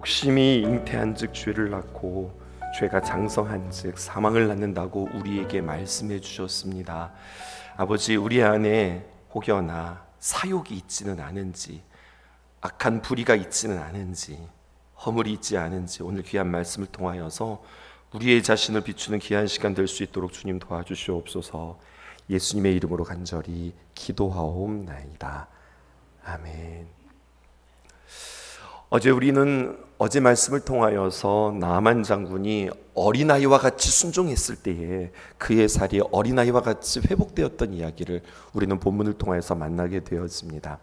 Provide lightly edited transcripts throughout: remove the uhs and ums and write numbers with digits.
욕심이 잉태한즉 죄를 낳고 죄가 장성한즉 사망을 낳는다고 우리에게 말씀해 주셨습니다. 아버지, 우리 안에 혹여나 사욕이 있지는 않은지, 악한 불의가 있지는 않은지, 허물이 있지 않은지 오늘 귀한 말씀을 통하여서 우리의 자신을 비추는 귀한 시간 될 수 있도록 주님 도와주시옵소서. 예수님의 이름으로 간절히 기도하옵나이다. 아멘. 어제 말씀을 통하여서 나아만 장군이 어린아이와 같이 순종했을 때에 그의 살이 어린아이와 같이 회복되었던 이야기를 우리는 본문을 통해서 만나게 되었습니다.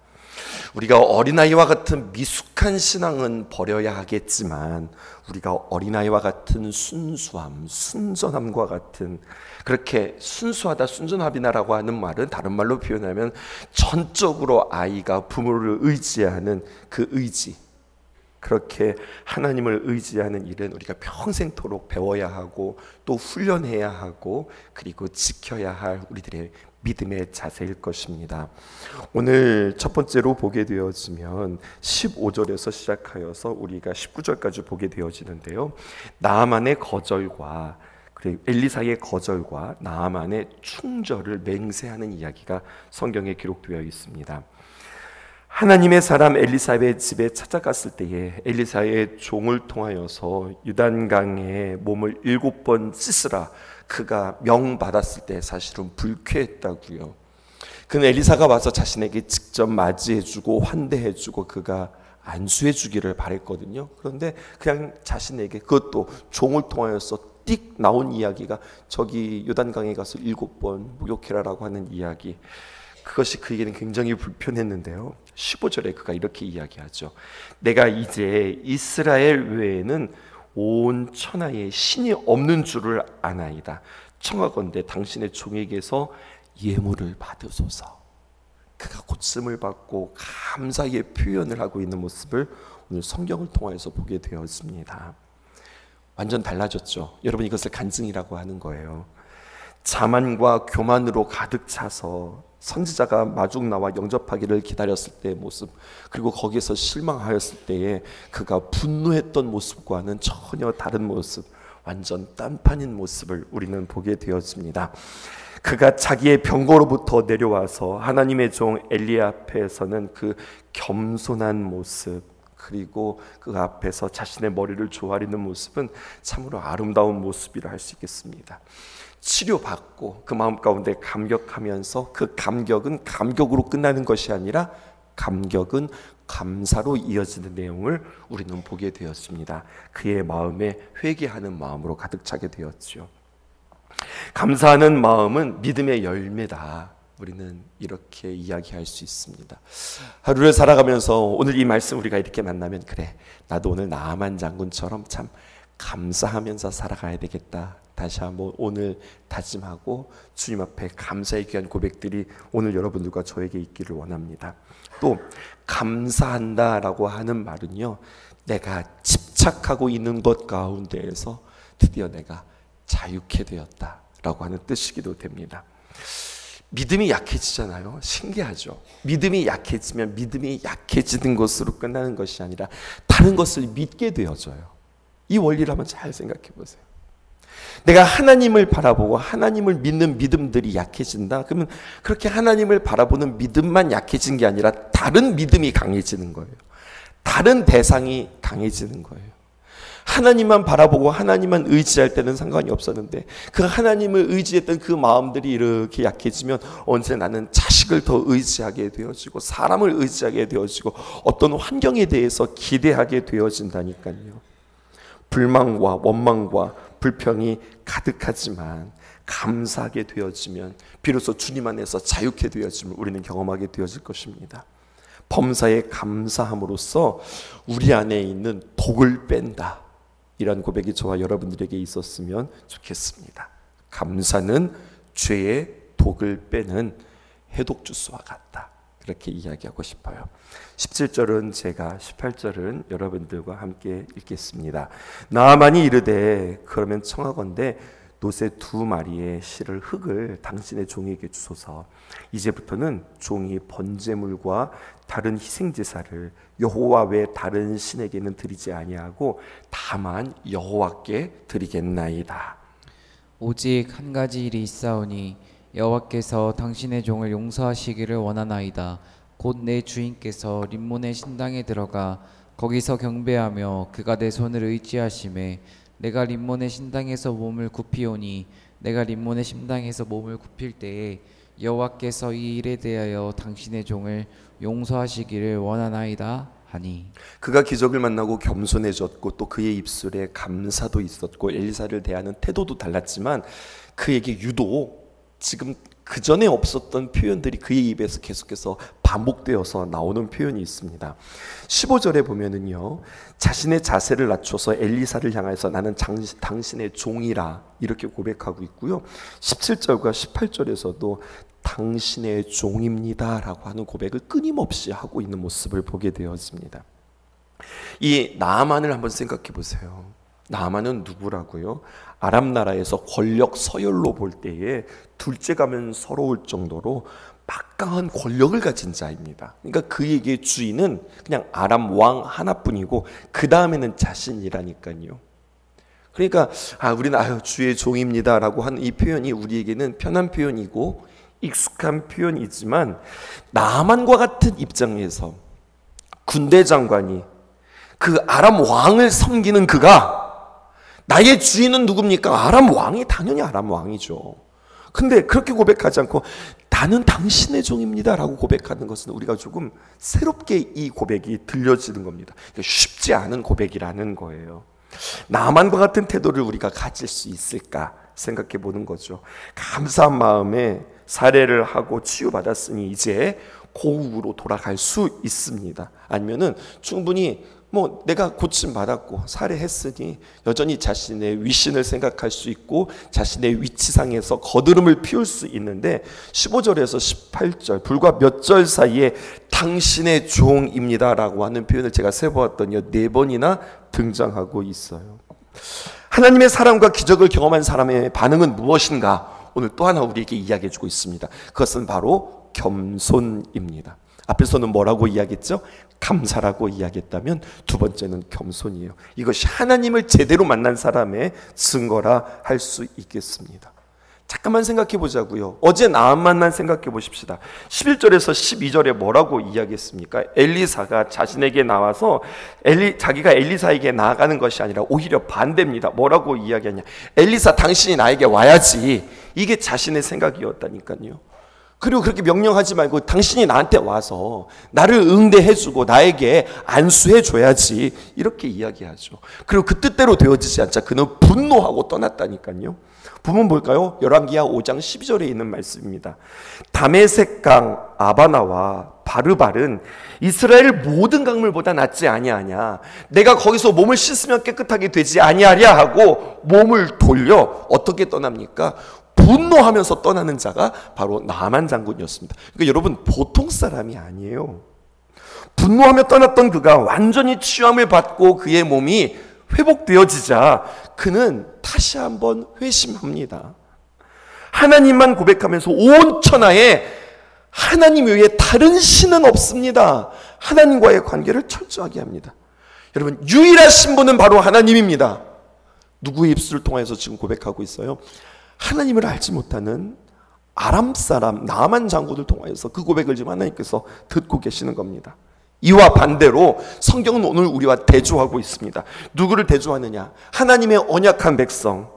우리가 어린아이와 같은 미숙한 신앙은 버려야 하겠지만 우리가 어린아이와 같은 순수함, 순전함과 같은, 그렇게 순수하다, 순전함이나라고 하는 말은 다른 말로 표현하면 전적으로 아이가 부모를 의지하는 그 의지, 그렇게 하나님을 의지하는 일은 우리가 평생토록 배워야 하고 또 훈련해야 하고 그리고 지켜야 할 우리들의 믿음의 자세일 것입니다. 오늘 첫 번째로 보게 되어지면 15절에서 시작하여서 우리가 19절까지 보게 되어지는데요, 나아만의 거절과 그리고 엘리사의 거절과 나아만의 충절을 맹세하는 이야기가 성경에 기록되어 있습니다. 하나님의 사람 엘리사의 집에 찾아갔을 때에 엘리사의 종을 통하여서 요단강에 몸을 7번 씻으라 그가 명받았을 때 사실은 불쾌했다고요. 그는 엘리사가 와서 자신에게 직접 맞이해주고 환대해주고 그가 안수해주기를 바랬거든요. 그런데 그냥 자신에게, 그것도 종을 통하여서 띡 나온 이야기가 저기 요단강에 가서 7번 목욕해라라고 하는 이야기, 그것이 그에게는 굉장히 불편했는데요, 15절에 그가 이렇게 이야기하죠. 내가 이제 이스라엘 외에는 온 천하에 신이 없는 줄을 아나이다. 청하건대 당신의 종에게서 예물을 받으소서. 그가 고침을 받고 감사의 표현을 하고 있는 모습을 오늘 성경을 통해서 보게 되었습니다. 완전 달라졌죠. 여러분, 이것을 간증이라고 하는 거예요. 자만과 교만으로 가득 차서 선지자가 마중 나와 영접하기를 기다렸을 때의 모습, 그리고 거기에서 실망하였을 때에 그가 분노했던 모습과는 전혀 다른 모습, 완전 딴판인 모습을 우리는 보게 되었습니다. 그가 자기의 병거로부터 내려와서 하나님의 종 엘리 앞에서는 그 겸손한 모습, 그리고 그 앞에서 자신의 머리를 조아리는 모습은 참으로 아름다운 모습이라 할 수 있겠습니다. 치료받고 그 마음 가운데 감격하면서 그 감격은 감격으로 끝나는 것이 아니라 감격은 감사로 이어지는 내용을 우리는 보게 되었습니다. 그의 마음에 회개하는 마음으로 가득 차게 되었죠. 감사하는 마음은 믿음의 열매다. 우리는 이렇게 이야기할 수 있습니다. 하루를 살아가면서 오늘 이 말씀 우리가 이렇게 만나면, 그래, 나도 오늘 나아만 장군처럼 참 감사하면서 살아가야 되겠다. 다시 한번 오늘 다짐하고 주님 앞에 감사의 귀한 고백들이 오늘 여러분들과 저에게 있기를 원합니다. 또 감사한다라고 하는 말은요, 내가 집착하고 있는 것 가운데에서 드디어 내가 자유케 되었다라고 하는 뜻이기도 됩니다. 믿음이 약해지잖아요. 신기하죠. 믿음이 약해지면 믿음이 약해지는 것으로 끝나는 것이 아니라 다른 것을 믿게 되어져요. 이 원리를 한번 잘 생각해 보세요. 내가 하나님을 바라보고 하나님을 믿는 믿음들이 약해진다. 그러면 그렇게 하나님을 바라보는 믿음만 약해진 게 아니라 다른 믿음이 강해지는 거예요. 다른 대상이 강해지는 거예요. 하나님만 바라보고 하나님만 의지할 때는 상관이 없었는데 그 하나님을 의지했던 그 마음들이 이렇게 약해지면 언제 나는 자식을 더 의지하게 되어지고 사람을 의지하게 되어지고 어떤 환경에 대해서 기대하게 되어진다니까요. 불만과 원망과 불평이 가득하지만 감사하게 되어지면 비로소 주님 안에서 자유케 되어짐을 우리는 경험하게 되어질 것입니다. 범사에 감사함으로써 우리 안에 있는 독을 뺀다. 이런 고백이 저와 여러분들에게 있었으면 좋겠습니다. 감사는 죄의 독을 빼는 해독주스와 같다. 그렇게 이야기하고 싶어요. 17절은 제가, 18절은 여러분들과 함께 읽겠습니다. 나아만이 이르되 그러면 청하건대 노새 2마리의 실을 흙을 당신의 종에게 주소서. 이제부터는 종이 번제물과 다른 희생제사를 여호와 외 다른 신에게는 드리지 아니하고 다만 여호와께 드리겠나이다. 오직 한 가지 일이 있사오니 여호와께서 당신의 종을 용서하시기를 원하나이다. 곧 내 주인께서 림몬의 신당에 들어가 거기서 경배하며 그가 내 손을 의지하심에 내가 림몬의 신당에서 몸을 굽히오니 내가 림몬의 신당에서 몸을 굽힐 때에 여호와께서 이 일에 대하여 당신의 종을 용서하시기를 원하나이다 하니. 그가 기적을 만나고 겸손해졌고 또 그의 입술에 감사도 있었고 엘리사를 대하는 태도도 달랐지만 그에게 유독 지금 그 전에 없었던 표현들이 그의 입에서 계속해서 반복되어서 나오는 표현이 있습니다. 15절에 보면은요, 자신의 자세를 낮춰서 엘리사를 향해서 나는 당신의 종이라 이렇게 고백하고 있고요. 17절과 18절에서도 당신의 종입니다 라고 하는 고백을 끊임없이 하고 있는 모습을 보게 되었습니다. 이 나아만을 한번 생각해 보세요. 나아만은 누구라고요? 아람 나라에서 권력 서열로 볼 때에 둘째 가면 서러울 정도로 막강한 권력을 가진 자입니다. 그러니까 그에게 주인은 그냥 아람 왕 하나뿐이고 그 다음에는 자신이라니까요. 그러니까 우리는 주의 종입니다 라고 하는 이 표현이 우리에게는 편한 표현이고 익숙한 표현이지만 나아만과 같은 입장에서 군대 장관이 그 아람 왕을 섬기는 그가 나의 주인은 누굽니까? 아람 왕이 당연히 아람 왕이죠. 근데 그렇게 고백하지 않고 나는 당신의 종입니다 라고 고백하는 것은 우리가 조금 새롭게 이 고백이 들려지는 겁니다. 쉽지 않은 고백이라는 거예요. 나만과 같은 태도를 우리가 가질 수 있을까 생각해 보는 거죠. 감사한 마음에 살해를 하고 치유받았으니 이제 고국으로 돌아갈 수 있습니다. 아니면은 충분히 내가 고침받았고 살해했으니 여전히 자신의 위신을 생각할 수 있고 자신의 위치상에서 거드름을 피울 수 있는데 15절에서 18절 불과 몇 절 사이에 당신의 종입니다 라고 하는 표현을 제가 세보았더니 4번이나 등장하고 있어요. 하나님의 사랑과 기적을 경험한 사람의 반응은 무엇인가? 오늘 또 하나 우리에게 이야기해 주고 있습니다. 그것은 바로 겸손입니다. 앞에서는 뭐라고 이야기했죠? 감사라고 이야기했다면 두 번째는 겸손이에요. 이것이 하나님을 제대로 만난 사람의 증거라 할 수 있겠습니다. 잠깐만 생각해 보자고요. 어제 나만만 생각해 보십시다. 11절에서 12절에 뭐라고 이야기했습니까? 엘리사가 자신에게 나와서 자기가 엘리사에게 나아가는 것이 아니라 오히려 반대입니다. 뭐라고 이야기하냐? 엘리사 당신이 나에게 와야지. 이게 자신의 생각이었다니까요. 그리고 그렇게 명령하지 말고 당신이 나한테 와서 나를 응대해주고 나에게 안수해줘야지 이렇게 이야기하죠. 그리고 그 뜻대로 되어지지 않자 그는 분노하고 떠났다니까요. 보면 볼까요? 열왕기하 5장 12절에 있는 말씀입니다. 다메섹강 아바나와 바르발은 이스라엘 모든 강물보다 낫지 아니하냐. 내가 거기서 몸을 씻으면 깨끗하게 되지 아니하랴 하고 몸을 돌려 어떻게 떠납니까? 분노하면서 떠나는 자가 바로 나만 장군이었습니다. 그러니까 여러분 보통 사람이 아니에요. 분노하며 떠났던 그가 완전히 치유함을 받고 그의 몸이 회복되어지자 그는 다시 한번 회심합니다. 하나님만 고백하면서 온 천하에 하나님 외에 다른 신은 없습니다. 하나님과의 관계를 철저하게 합니다. 여러분 유일하신 분은 바로 하나님입니다. 누구의 입술을 통해서 지금 고백하고 있어요? 하나님을 알지 못하는 아람 사람 나만 장군을 통하여서 그 고백을 지금 하나님께서 듣고 계시는 겁니다. 이와 반대로 성경은 오늘 우리와 대조하고 있습니다. 누구를 대조하느냐? 하나님의 언약한 백성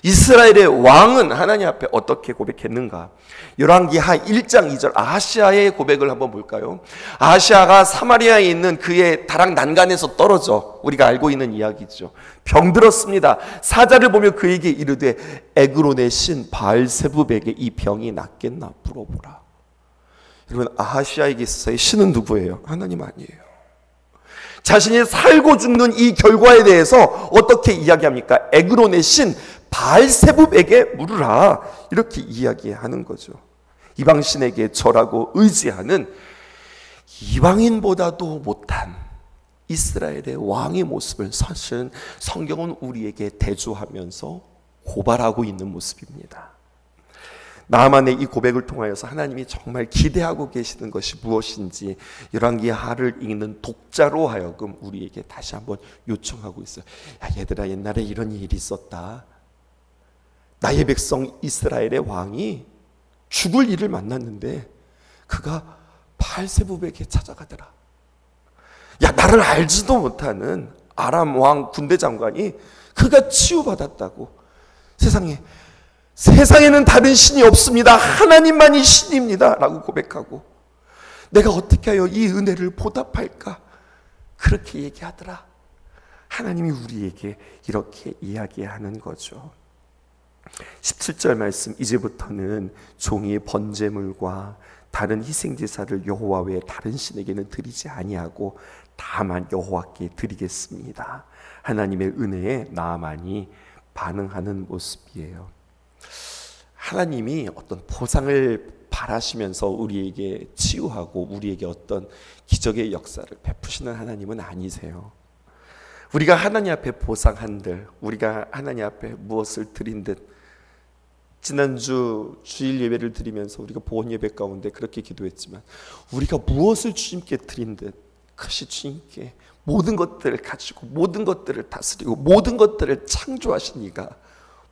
이스라엘의 왕은 하나님 앞에 어떻게 고백했는가? 열왕기하 1장 2절 아하시아의 고백을 한번 볼까요? 아하시아가 사마리아에 있는 그의 다락 난간에서 떨어져 우리가 알고 있는 이야기죠. 병들었습니다. 사자를 보며 그에게 이르되 에그론의 신 바알세붑에게 이 병이 낫겠나 물어보라. 여러분 아하시아에게 있어서의 신은 누구예요? 하나님 아니에요. 자신이 살고 죽는 이 결과에 대해서 어떻게 이야기합니까? 에그론의 신 바알세붑에게 물으라 이렇게 이야기하는 거죠. 이방신에게 절하고 의지하는 이방인보다도 못한 이스라엘의 왕의 모습을 사실은 성경은 우리에게 대조하면서 고발하고 있는 모습입니다. 나만의 이 고백을 통하여서 하나님이 정말 기대하고 계시는 것이 무엇인지 열왕기하를 읽는 독자로 하여금 우리에게 다시 한번 요청하고 있어요. 야, 얘들아, 옛날에 이런 일이 있었다. 나의 백성 이스라엘의 왕이 죽을 일을 만났는데 그가 바알세불에게 찾아가더라. 야, 나를 알지도 못하는 아람 왕 군대 장관이 그가 치유받았다고. 세상에는 다른 신이 없습니다. 하나님만이 신입니다. 라고 고백하고, 내가 어떻게 하여 이 은혜를 보답할까? 그렇게 얘기하더라. 하나님이 우리에게 이렇게 이야기하는 거죠. 17절 말씀, 이제부터는 종이 번제물과 다른 희생제사를 여호와 외에 다른 신에게는 드리지 아니하고 다만 여호와께 드리겠습니다. 하나님의 은혜에 나만이 반응하는 모습이에요. 하나님이 어떤 보상을 바라시면서 우리에게 치유하고 우리에게 어떤 기적의 역사를 베푸시는 하나님은 아니세요. 우리가 하나님 앞에 보상한들, 우리가 하나님 앞에 무엇을 드린 듯, 지난주 주일 예배를 드리면서 우리가 보원 예배 가운데 그렇게 기도했지만, 우리가 무엇을 주님께 드린 듯 그것이 주님께 모든 것들을 가지고 모든 것들을 다스리고 모든 것들을 창조하신 이가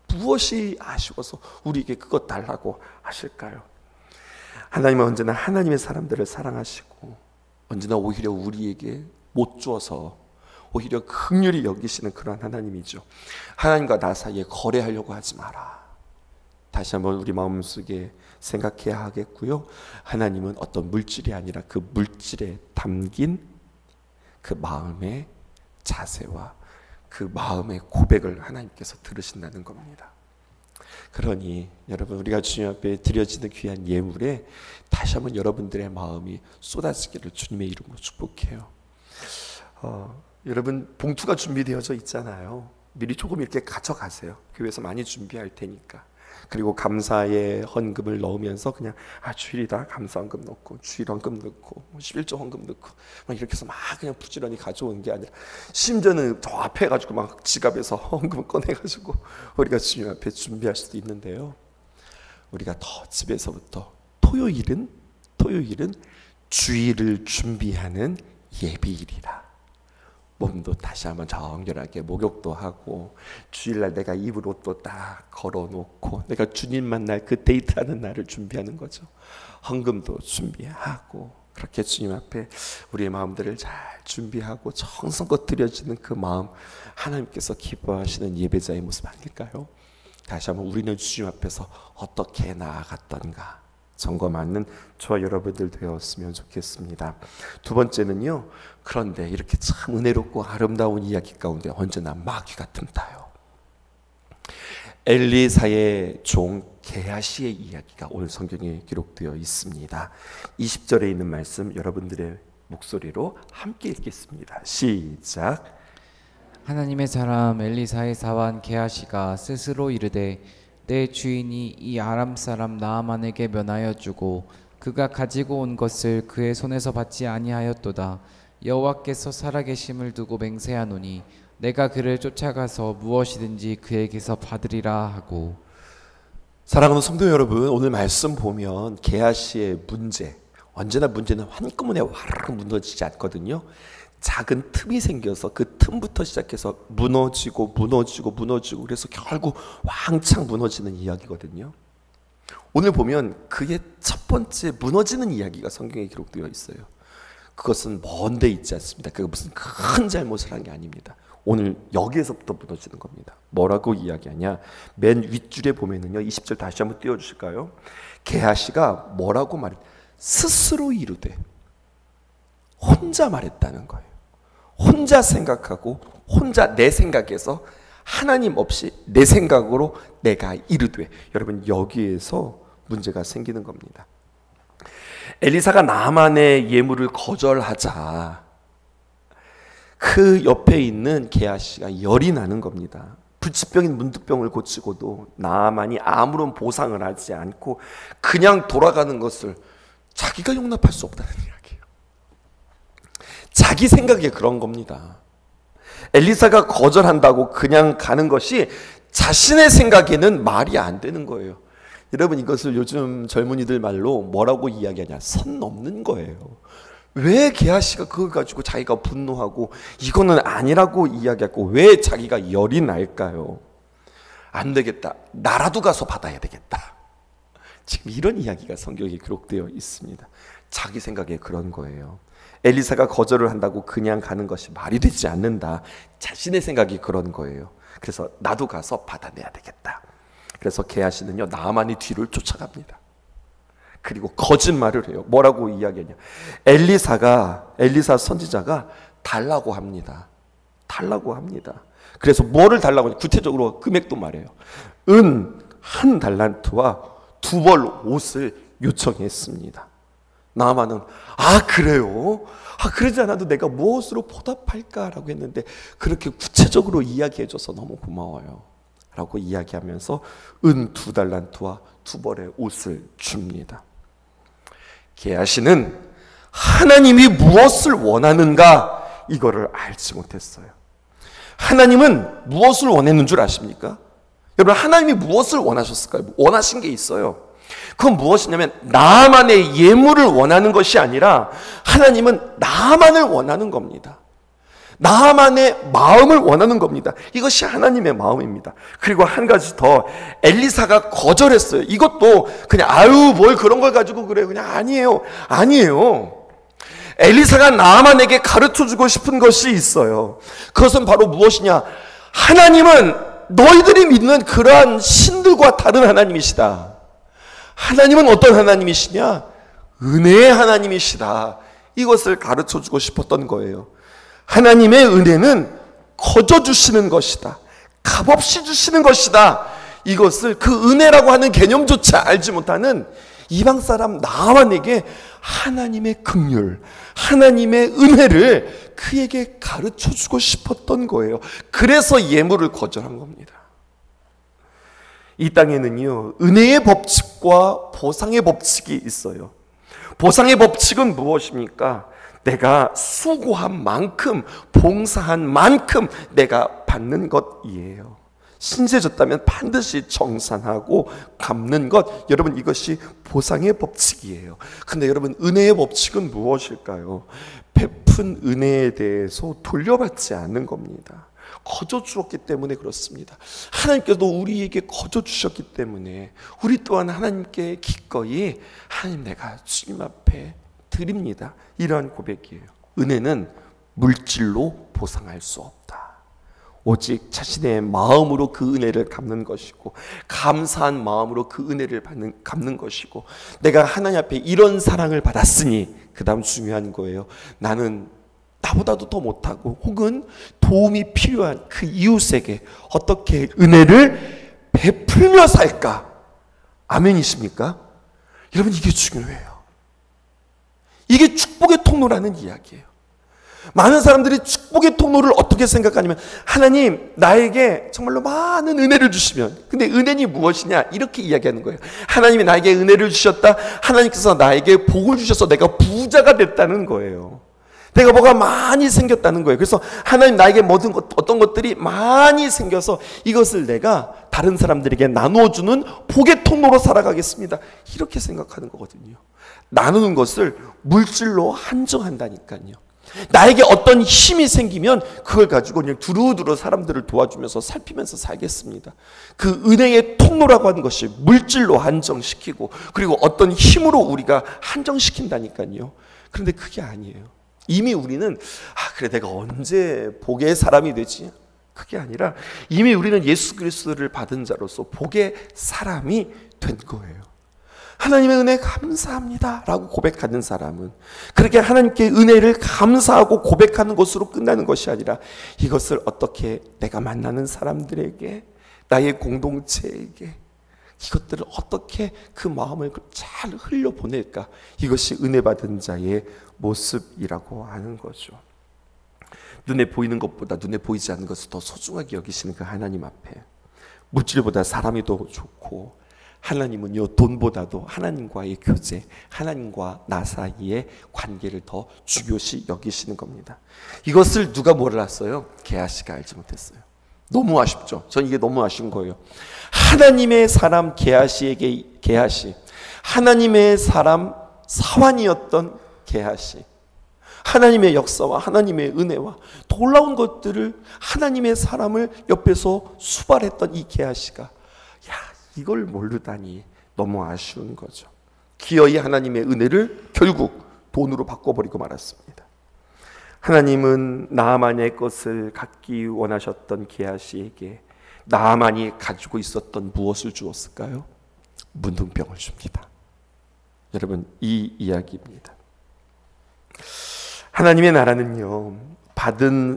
무엇이 아쉬워서 우리에게 그것 달라고 하실까요? 하나님은 언제나 하나님의 사람들을 사랑하시고 언제나 오히려 우리에게 못 주어서 오히려 긍휼히 여기시는 그런 하나님이죠. 하나님과 나 사이에 거래하려고 하지 마라. 다시 한번 우리 마음속에 생각해야 하겠고요. 하나님은 어떤 물질이 아니라 그 물질에 담긴 그 마음의 자세와 그 마음의 고백을 하나님께서 들으신다는 겁니다. 그러니 여러분, 우리가 주님 앞에 드려지는 귀한 예물에 다시 한번 여러분들의 마음이 쏟아지기를 주님의 이름으로 축복해요. 여러분, 봉투가 준비되어져 있잖아요. 미리 조금 이렇게 가져가세요. 교회에서 많이 준비할 테니까. 그리고 감사의 헌금을 넣으면서 그냥 주일이다 감사 헌금 넣고 주일 헌금 넣고 11조 헌금 넣고 막 이렇게 해서 막 그냥 부지런히 가져오는 게 아니라, 심지어는 저 앞에 가지고 막 지갑에서 헌금을 꺼내가지고 우리가 주님 앞에 준비할 수도 있는데요. 우리가 더 집에서부터 토요일은 주일을 준비하는 예비일이라. 몸도 다시 한번 정결하게 목욕도 하고, 주일날 내가 입을 옷도 딱 걸어놓고 내가 주님 만날 그 데이트하는 날을 준비하는 거죠. 헌금도 준비하고, 그렇게 주님 앞에 우리의 마음들을 잘 준비하고 정성껏 드려지는 그 마음, 하나님께서 기뻐하시는 예배자의 모습 아닐까요? 다시 한번 우리는 주님 앞에서 어떻게 나아갔던가 점검하는 저와 여러분들 되었으면 좋겠습니다. 두 번째는요, 그런데 이렇게 참 은혜롭고 아름다운 이야기 가운데 언제나 마귀가 틈타요. 엘리사의 종 게하시의 이야기가 오늘 성경에 기록되어 있습니다. 20절에 있는 말씀 여러분들의 목소리로 함께 읽겠습니다. 시작. 하나님의 사람 엘리사의 사환 게하시가 스스로 이르되 내 주인이 이 아람 사람 나아만에게 면하여 주고 그가 가지고 온 것을 그의 손에서 받지 아니하였도다. 여호와께서 살아계심을 두고 맹세하노니 내가 그를 쫓아가서 무엇이든지 그에게서 받으리라 하고. 사랑하는 성도 여러분, 오늘 말씀 보면 게하시의 문제, 언제나 문제는 한꺼번에 와르르 무너지지 않거든요. 작은 틈이 생겨서 그 틈부터 시작해서 무너지고 그래서 결국 왕창 무너지는 이야기거든요. 오늘 보면 그의 첫 번째 무너지는 이야기가 성경에 기록되어 있어요. 그것은 먼 데 있지 않습니다. 그가 무슨 큰 잘못을 한 게 아닙니다. 오늘 여기에서부터 무너지는 겁니다. 뭐라고 이야기하냐, 맨 윗줄에 보면은요, 20절 다시 한번 띄워주실까요? 게하시가 뭐라고 스스로 이르되, 혼자 말했다는 거예요. 혼자 생각하고 혼자 내 생각에서, 하나님 없이 내 생각으로 내가 이르되. 여러분, 여기에서 문제가 생기는 겁니다. 엘리사가 나만의 예물을 거절하자 그 옆에 있는 게하시가 열이 나는 겁니다. 불치병인 문득병을 고치고도 나만이 아무런 보상을 하지 않고 그냥 돌아가는 것을 자기가 용납할 수 없다는 이야기예요. 자기 생각에 그런 겁니다. 엘리사가 거절한다고 그냥 가는 것이 자신의 생각에는 말이 안 되는 거예요. 여러분, 이것을 요즘 젊은이들 말로 뭐라고 이야기하냐? 선 넘는 거예요. 왜 게하시가 그걸 가지고 자기가 분노하고 이거는 아니라고 이야기하고 왜 자기가 열이 날까요? 안 되겠다. 나라도 가서 받아야 되겠다. 지금 이런 이야기가 성경에 기록되어 있습니다. 자기 생각에 그런 거예요. 엘리사가 거절을 한다고 그냥 가는 것이 말이 되지 않는다. 자신의 생각이 그런 거예요. 그래서 나도 가서 받아내야 되겠다. 그래서 게하시는요, 나아만이 뒤를 쫓아갑니다. 그리고 거짓말을 해요. 뭐라고 이야기하냐? 엘리사 선지자가 달라고 합니다. 달라고 합니다. 그래서 뭐를 달라고 하냐? 구체적으로 금액도 말해요. 은 1달란트와 2벌 옷을 요청했습니다. 나아만은 그래요? 그러지 않아도 내가 무엇으로 보답할까라고 했는데 그렇게 구체적으로 이야기해줘서 너무 고마워요 라고 이야기하면서 은 2달란트와 2벌의 옷을 줍니다. 게하시는 하나님이 무엇을 원하는가 이거를 알지 못했어요. 하나님은 무엇을 원했는 줄 아십니까? 여러분, 하나님이 무엇을 원하셨을까요? 원하신 게 있어요. 그건 무엇이냐면 나만의 예물을 원하는 것이 아니라 하나님은 나만을 원하는 겁니다. 나만의 마음을 원하는 겁니다. 이것이 하나님의 마음입니다. 그리고 한 가지 더, 엘리사가 거절했어요. 이것도 그냥 뭘 그런 걸 가지고 그래, 그냥 아니에요. 엘리사가 나아만에게 가르쳐주고 싶은 것이 있어요. 그것은 바로 무엇이냐? 하나님은 너희들이 믿는 그러한 신들과 다른 하나님이시다. 하나님은 어떤 하나님이시냐? 은혜의 하나님이시다. 이것을 가르쳐주고 싶었던 거예요. 하나님의 은혜는 거저 주시는 것이다. 값없이 주시는 것이다. 이것을, 그 은혜라고 하는 개념조차 알지 못하는 이방 사람 나아만에게 하나님의 긍휼, 하나님의 은혜를 그에게 가르쳐주고 싶었던 거예요. 그래서 예물을 거절한 겁니다. 이 땅에는요, 은혜의 법칙과 보상의 법칙이 있어요. 보상의 법칙은 무엇입니까? 내가 수고한 만큼, 봉사한 만큼 내가 받는 것이에요. 신세졌다면 반드시 정산하고 갚는 것, 여러분, 이것이 보상의 법칙이에요. 근데 여러분, 은혜의 법칙은 무엇일까요? 베푼 은혜에 대해서 돌려받지 않는 겁니다. 거저 주었기 때문에 그렇습니다. 하나님께서도 우리에게 거저 주셨기 때문에 우리 또한 하나님께 기꺼이 하나님, 내가 주님 앞에 드립니다, 이러한 고백이에요. 은혜는 물질로 보상할 수 없다. 오직 자신의 마음으로 그 은혜를 갚는 것이고, 감사한 마음으로 그 은혜를 갚는 것이고, 내가 하나님 앞에 이런 사랑을 받았으니, 그 다음 중요한 거예요. 나는 나보다도 더 못하고 혹은 도움이 필요한 그 이웃에게 어떻게 은혜를 베풀며 살까? 아멘이십니까? 여러분, 이게 중요해요. 이게 축복의 통로라는 이야기예요. 많은 사람들이 축복의 통로를 어떻게 생각하냐면, 하나님 나에게 정말로 많은 은혜를 주시면, 근데 은혜는 무엇이냐 이렇게 이야기하는 거예요. 하나님이 나에게 은혜를 주셨다, 하나님께서 나에게 복을 주셔서 내가 부자가 됐다는 거예요. 내가 뭐가 많이 생겼다는 거예요. 그래서 하나님 나에게 모든 어떤 것들이 많이 생겨서 이것을 내가 다른 사람들에게 나누어주는 복의 통로로 살아가겠습니다, 이렇게 생각하는 거거든요. 나누는 것을 물질로 한정한다니까요. 나에게 어떤 힘이 생기면 그걸 가지고 그냥 두루두루 사람들을 도와주면서 살피면서 살겠습니다. 그 은혜의 통로라고 하는 것이 물질로 한정시키고, 그리고 어떤 힘으로 우리가 한정시킨다니까요. 그런데 그게 아니에요. 이미 우리는 그래, 내가 언제 복의 사람이 되지? 그게 아니라 이미 우리는 예수 그리스도를 받은 자로서 복의 사람이 된 거예요. 하나님의 은혜 감사합니다 라고 고백하는 사람은 그렇게 하나님께 은혜를 감사하고 고백하는 것으로 끝나는 것이 아니라, 이것을 어떻게 내가 만나는 사람들에게, 나의 공동체에게, 이것들을 어떻게 그 마음을 잘 흘려보낼까, 이것이 은혜 받은 자의 모습이라고 하는 거죠. 눈에 보이는 것보다 눈에 보이지 않는 것을 더 소중하게 여기시는 그 하나님 앞에, 물질보다 사람이 더 좋고, 하나님은요, 돈보다도 하나님과의 교제, 하나님과 나 사이의 관계를 더 중요시 여기시는 겁니다. 이것을 누가 몰랐어요? 게하시가 알지 못했어요. 너무 아쉽죠. 전 이게 너무 아쉬운 거예요. 하나님의 사람 게하시, 하나님의 사람 사환이었던 게하시, 하나님의 역사와 하나님의 은혜와 놀라운 것들을 하나님의 사람을 옆에서 수발했던 이 게하시가 이걸 모르다니 너무 아쉬운 거죠. 기어이 하나님의 은혜를 결국 돈으로 바꿔버리고 말았습니다. 하나님은 나아만의 것을 갖기 원하셨던 게하시에게 나아만이 가지고 있었던 무엇을 주었을까요? 문둥병을 줍니다. 여러분, 이 이야기입니다. 하나님의 나라는요,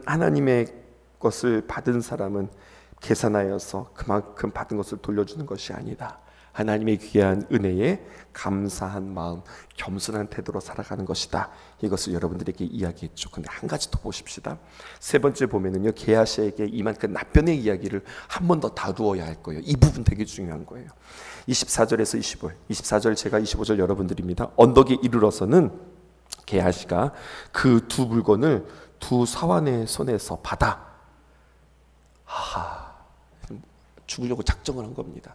하나님의 것을 받은 사람은 계산하여서 그만큼 받은 것을 돌려주는 것이 아니다. 하나님의 귀한 은혜에 감사한 마음, 겸손한 태도로 살아가는 것이다. 이것을 여러분들에게 이야기했죠. 근데 한 가지 더 보십시다. 세 번째 보면은요, 게하시에게 임한 그 납변의 이야기를 한 번 더 다루어야 할 거예요. 이 부분 되게 중요한 거예요. 24절에서 25절 제가 25절 여러분들입니다. 언덕에 이르러서는 게하시가 그 두 물건을 두 사환의 손에서 받아 죽으려고 작정을 한 겁니다.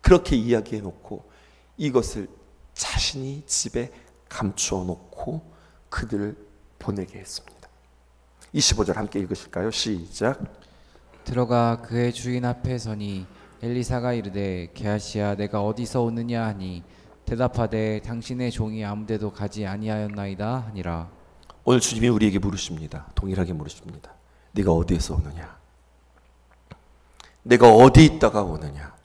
그렇게 이야기해 놓고 이것을 자신이 집에 감추어 놓고 그들을 보내게 했습니다. 25절 함께 읽으실까요? 시작. 들어가 그의 주인 앞에 서니 엘리사가 이르되 게하시야 내가 어디서 오느냐 하니 대답하되 당신의 종이 아무데도 가지 아니하였나이다 하니라. 오늘 주님이 우리에게 물으십니다. 동일하게 물으십니다. 네가 어디에서 오느냐? 내가 어디 있다가 오느냐?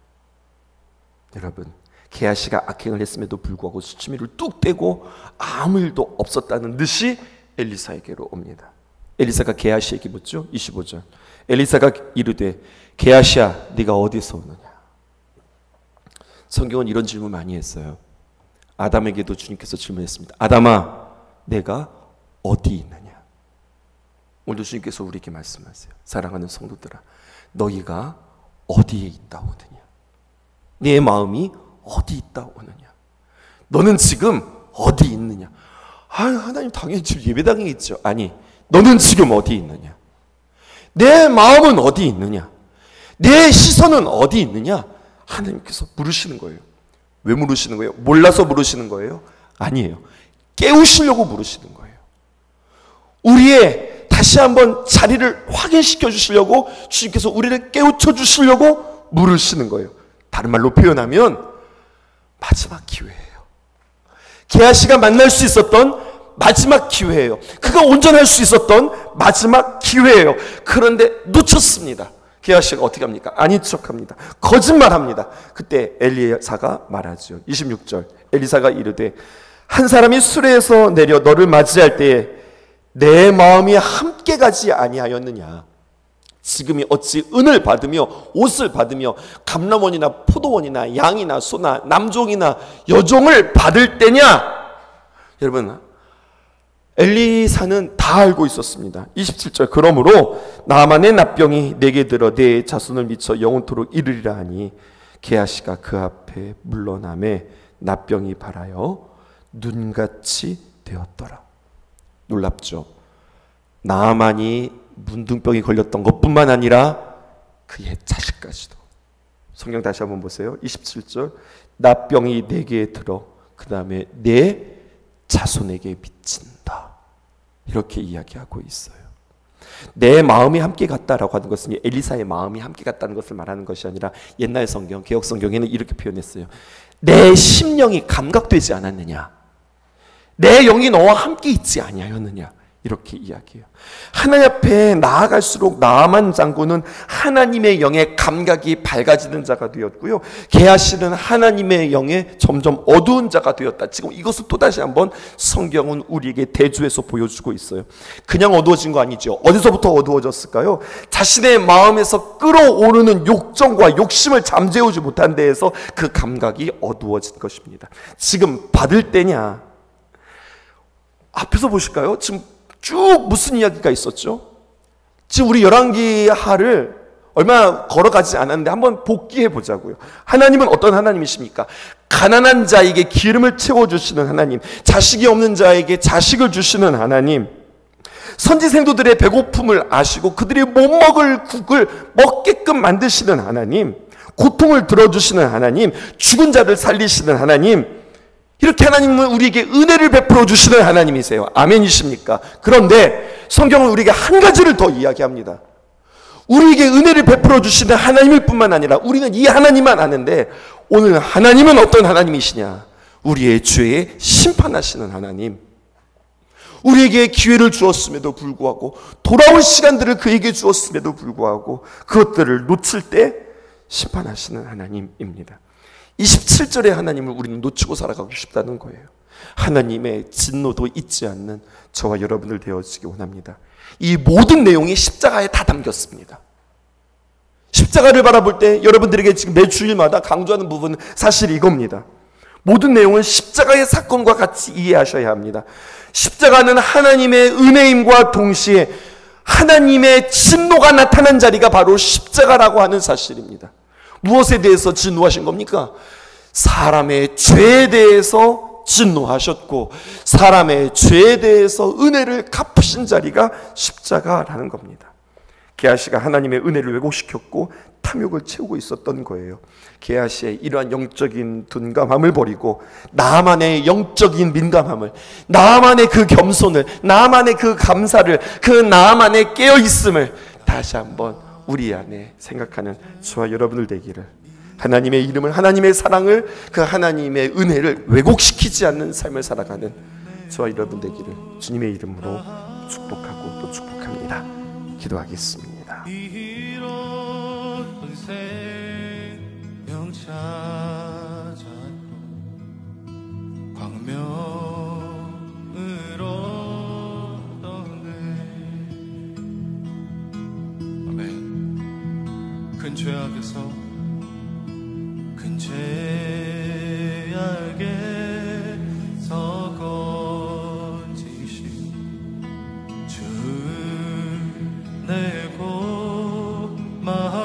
여러분, 게하시가 악행을 했음에도 불구하고 수치미를 뚝 떼고 아무 일도 없었다는 듯이 엘리사에게로 옵니다. 엘리사가 게하시에게 묻죠. 25절. 엘리사가 이르되 게하시야 네가 어디서 오느냐? 성경은 이런 질문 많이 했어요. 아담에게도 주님께서 질문했습니다. 아담아 내가 어디 있느냐? 오늘도 주님께서 우리에게 말씀하세요. 사랑하는 성도들아, 너희가 어디에 있다 오느냐? 네 마음이 어디 있다 오느냐? 너는 지금 어디 있느냐? 하나님 당연히 지금 예배당에 있죠. 아니, 너는 지금 어디 있느냐? 내 마음은 어디 있느냐? 내 시선은 어디 있느냐? 하나님께서 물으시는 거예요. 왜 물으시는 거예요? 몰라서 물으시는 거예요? 아니에요. 깨우시려고 물으시는 거예요. 우리의 다시 한번 자리를 확인시켜 주시려고 주님께서 우리를 깨우쳐 주시려고 물으시는 거예요. 다른 말로 표현하면 마지막 기회예요. 게하시가 만날 수 있었던 마지막 기회예요. 그가 온전할 수 있었던 마지막 기회예요. 그런데 놓쳤습니다. 게하시가 어떻게 합니까? 아닌 척합니다. 거짓말합니다. 그때 엘리사가 말하죠. 26절. 엘리사가 이르되 한 사람이 수레에서 내려 너를 맞이할 때에 내 마음이 함께 가지 아니하였느냐? 지금이 어찌 은을 받으며 옷을 받으며 감람원이나 포도원이나 양이나 소나 남종이나 여종을 받을 때냐? 여러분, 엘리사는 다 알고 있었습니다. 27절. 그러므로 나만의 납병이 내게 들어 내 자손을 미쳐 영원토록 이르리라 하니 게하시가 그 앞에 물러나매 납병이 발하여 눈같이 되었더라. 놀랍죠? 나만이 문둥병이 걸렸던 것뿐만 아니라 그의 자식까지도. 성경 다시 한번 보세요. 27절. 납병이 내게 들어 그 다음에 내 자손에게 미친다. 이렇게 이야기하고 있어요. 내 마음이 함께 갔다라고 하는 것은 엘리사의 마음이 함께 갔다는 것을 말하는 것이 아니라 옛날 성경, 개혁 성경에는 이렇게 표현했어요. 내 심령이 감각되지 않았느냐? 내 영이 너와 함께 있지 아니하였느냐? 이렇게 이야기해요. 하나님 앞에 나아갈수록 나아만 장군은 하나님의 영의 감각이 밝아지는 자가 되었고요. 게하시는 하나님의 영에 점점 어두운 자가 되었다. 지금 이것을 또다시 한번 성경은 우리에게 대조해서 보여주고 있어요. 그냥 어두워진 거 아니죠. 어디서부터 어두워졌을까요? 자신의 마음에서 끓어오르는 욕정과 욕심을 잠재우지 못한 데에서 그 감각이 어두워진 것입니다. 지금 받을 때냐? 앞에서 보실까요? 지금 쭉 무슨 이야기가 있었죠? 지금 우리 열왕기하를 얼마 걸어가지 않았는데 한번 복기해 보자고요. 하나님은 어떤 하나님이십니까? 가난한 자에게 기름을 채워주시는 하나님, 자식이 없는 자에게 자식을 주시는 하나님, 선지 생도들의 배고픔을 아시고 그들이 못 먹을 국을 먹게끔 만드시는 하나님, 고통을 들어주시는 하나님, 죽은 자를 살리시는 하나님, 이렇게 하나님은 우리에게 은혜를 베풀어 주시는 하나님이세요. 아멘이십니까? 그런데 성경은 우리에게 한 가지를 더 이야기합니다. 우리에게 은혜를 베풀어 주시는 하나님일 뿐만 아니라 우리는 이 하나님만 아는데, 오늘 하나님은 어떤 하나님이시냐? 우리의 죄에 심판하시는 하나님. 우리에게 기회를 주었음에도 불구하고, 돌아올 시간들을 그에게 주었음에도 불구하고 그것들을 놓칠 때 심판하시는 하나님입니다. 27절의 하나님을 우리는 놓치고 살아가고 싶다는 거예요. 하나님의 진노도 잊지 않는 저와 여러분들 되어지기 원합니다. 이 모든 내용이 십자가에 다 담겼습니다. 십자가를 바라볼 때 여러분들에게 지금 매 주일마다 강조하는 부분은 사실 이겁니다. 모든 내용은 십자가의 사건과 같이 이해하셔야 합니다. 십자가는 하나님의 은혜임과 동시에 하나님의 진노가 나타난 자리가 바로 십자가라고 하는 사실입니다. 무엇에 대해서 진노하신 겁니까? 사람의 죄에 대해서 진노하셨고, 사람의 죄에 대해서 은혜를 갚으신 자리가 십자가라는 겁니다. 게하시가 하나님의 은혜를 왜곡시켰고 탐욕을 채우고 있었던 거예요. 게하시의 이러한 영적인 둔감함을 버리고 나만의 영적인 민감함을, 나만의 그 겸손을, 나만의 그 감사를, 그 나만의 깨어있음을 다시 한번 우리 안에 생각하는 저와 여러분들 되기를, 하나님의 이름을, 하나님의 사랑을, 그 하나님의 은혜를 왜곡시키지 않는 삶을 살아가는 저와 여러분 되기를 주님의 이름으로 축복하고 또 축복합니다. 기도하겠습니다. 큰 죄악에서 큰 죄악에서 건지신 주를 내고 마음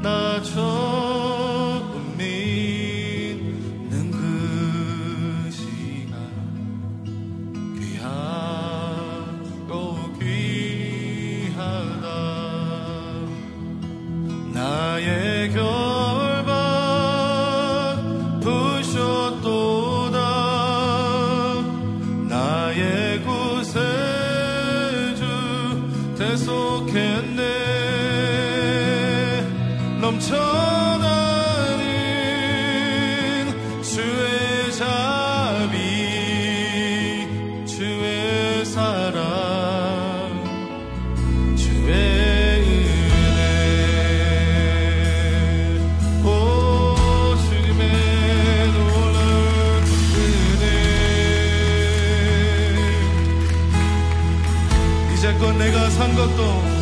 나 처음 믿는 그 시간 귀하고 귀하다. 나의 결박 부셨도다. 나의 구세주 대속했네. 넘쳐나는 주의 자비, 주의 사랑, 주의 내가 산 것도